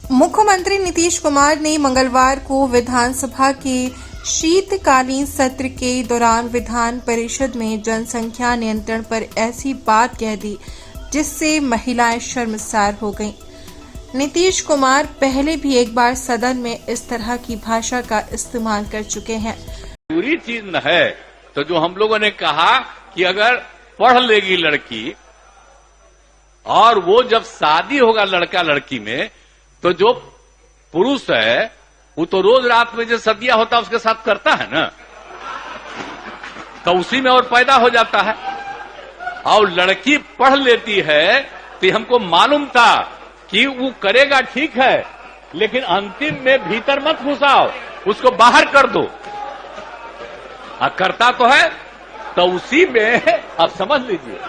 मुख्यमंत्री नीतीश कुमार ने मंगलवार को विधानसभा के शीतकालीन सत्र के दौरान विधान परिषद में जनसंख्या नियंत्रण पर ऐसी बात कह दी जिससे महिलाएं शर्मसार हो गईं। नीतीश कुमार पहले भी एक बार सदन में इस तरह की भाषा का इस्तेमाल कर चुके हैं। पूरी चीज न है तो जो हम लोगों ने कहा कि अगर पढ़ लेगी लड़की और वो जब शादी होगा लड़का लड़की में तो जो पुरुष है वो तो रोज रात में जो सदिया होता है उसके साथ करता है ना, तो उसी में और पैदा हो जाता है। और लड़की पढ़ लेती है तो हमको मालूम था कि वो करेगा ठीक है, लेकिन अंतिम में भीतर मत घुसाओ, उसको बाहर कर दो। करता तो है तो उसी में अब समझ लीजिए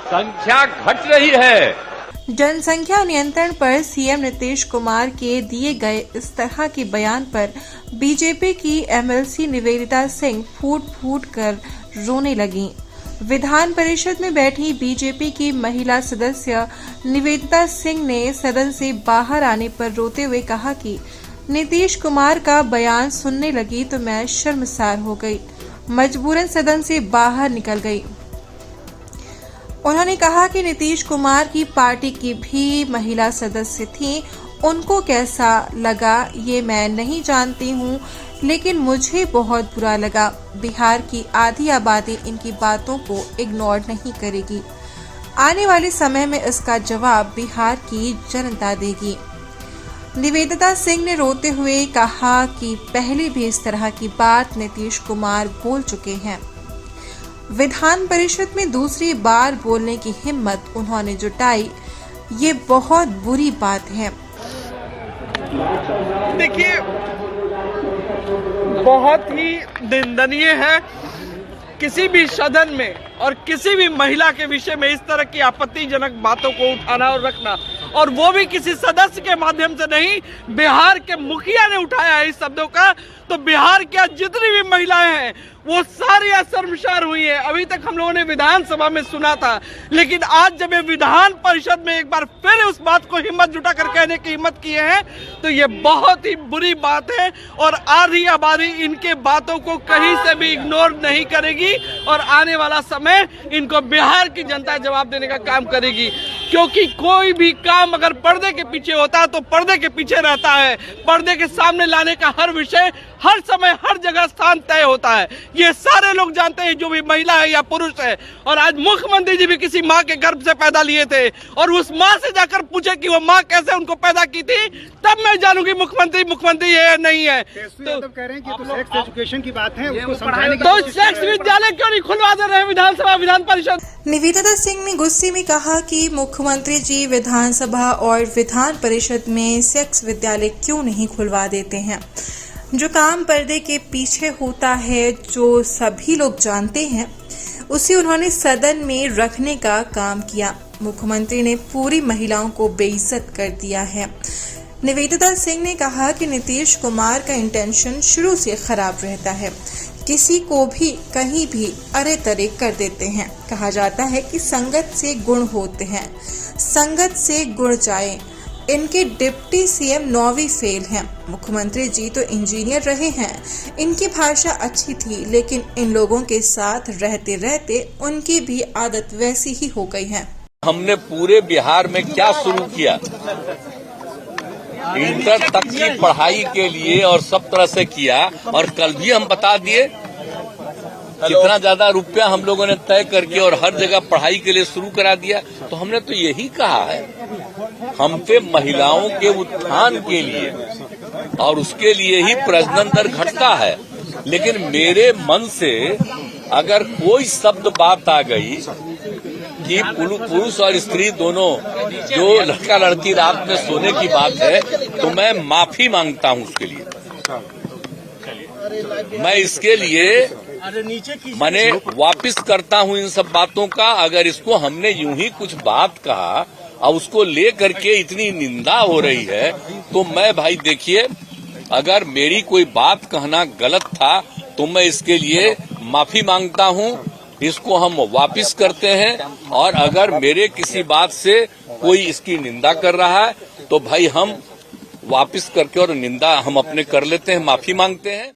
संख्या घट रही है। जनसंख्या नियंत्रण पर सीएम नीतीश कुमार के दिए गए इस तरह के बयान पर बीजेपी की एमएलसी निवेदिता सिंह फूट कर रोने लगी। विधान परिषद में बैठी बीजेपी की महिला सदस्य निवेदिता सिंह ने सदन से बाहर आने पर रोते हुए कहा कि नीतीश कुमार का बयान सुनने लगी तो मैं शर्मसार हो गई, मजबूरन सदन से बाहर निकल गई। उन्होंने कहा कि नीतीश कुमार की पार्टी की भी महिला सदस्य थी, उनको कैसा लगा ये मैं नहीं जानती हूँ, लेकिन मुझे बहुत बुरा लगा। बिहार की आधी आबादी इनकी बातों को इग्नोर नहीं करेगी। आने वाले समय में इसका जवाब बिहार की जनता देगी। निवेदिता सिंह ने रोते हुए कहा कि पहले भी इस तरह की बात नीतीश कुमार बोल चुके हैं। विधान परिषद में दूसरी बार बोलने की हिम्मत उन्होंने जुटाई, ये बहुत बुरी बात है। देखिए, बहुत ही निंदनीय है किसी भी सदन में और किसी भी महिला के विषय में इस तरह की आपत्तिजनक बातों को उठाना और रखना, और वो भी किसी सदस्य के माध्यम से नहीं, बिहार के मुखिया ने उठाया है इस शब्दों का। तो बिहार की जितनी भी महिलाएं हैं वो सारी शर्मसार हुई है। अभी तक हम लोगों ने विधानसभा में सुना था, लेकिन आज जब ये विधान परिषद में एक बार फिर उस बात को हिम्मत जुटाकर कहने की हिम्मत किए हैं तो ये बहुत ही बुरी बात है। और आधी आबादी इनके बातों को कहीं से भी इग्नोर नहीं करेगी और आने वाला समय इनको बिहार की जनता जवाब देने का काम करेगी। क्योंकि कोई भी काम अगर पर्दे के पीछे होता है तो पर्दे के पीछे रहता है, पर्दे के सामने लाने का हर विषय हर समय हर जगह स्थान तय होता है। ये सारे लोग जानते हैं, जो भी महिला है या पुरुष है। और आज मुख्यमंत्री जी भी किसी माँ के गर्भ से पैदा लिए थे और उस माँ से जाकर पूछे कि वो माँ कैसे उनको पैदा की थी, तब मैं जानूंगी मुख्यमंत्री ये नहीं है। तो कह रहे हैं कि तो सेक्स एजुकेशन की बात है, उसको समझाने की तो सेक्स विद्यालय क्यों नहीं खुलवा दे रहे हैं विधानसभा विधान परिषद? निवेदिता सिंह ने गुस्से में कहा कि मुख्यमंत्री जी विधानसभा और विधान परिषद में सेक्स विद्यालय क्यों नहीं खुलवा देते हैं। जो काम पर्दे के पीछे होता है, जो सभी लोग जानते हैं, उसे उन्होंने सदन में रखने का काम किया। मुख्यमंत्री ने पूरी महिलाओं को बेइज्जत कर दिया है। निवेदिता सिंह ने कहा कि नीतीश कुमार का इंटेंशन शुरू से खराब रहता है, किसी को भी कहीं भी अरे तरे कर देते हैं। कहा जाता है कि संगत से गुण होते हैं, संगत से गुण जाए। इनके डिप्टी सीएम 9वीं फेल हैं। मुख्यमंत्री जी तो इंजीनियर रहे हैं, इनकी भाषा अच्छी थी, लेकिन इन लोगों के साथ रहते रहते उनकी भी आदत वैसी ही हो गई है। हमने पूरे बिहार में क्या शुरू किया, इंटर तक की पढ़ाई के लिए और सब तरह से किया। और कल भी हम बता दिए कितना ज्यादा रुपया हम लोगों ने तय करके और हर जगह पढ़ाई के लिए शुरू करा दिया। तो हमने तो यही कहा है, हम पे महिलाओं के उत्थान के लिए और उसके लिए ही प्रजनन दर घटता है। लेकिन मेरे मन से अगर कोई शब्द बात आ गई कि पुरुष और स्त्री दोनों जो लड़का लड़की रात में सोने की बात है, तो मैं माफी मांगता हूं उसके लिए। मैं इसके लिए मैंने वापस करता हूं इन सब बातों का। अगर इसको हमने यूं ही कुछ बात कहा और उसको ले करके इतनी निंदा हो रही है, तो मैं भाई देखिए, अगर मेरी कोई बात कहना गलत था तो मैं इसके लिए माफी मांगता हूं। इसको हम वापस करते हैं, और अगर मेरे किसी बात से कोई इसकी निंदा कर रहा है तो भाई हम वापस करके और निंदा हम अपने कर लेते हैं, माफी मांगते हैं।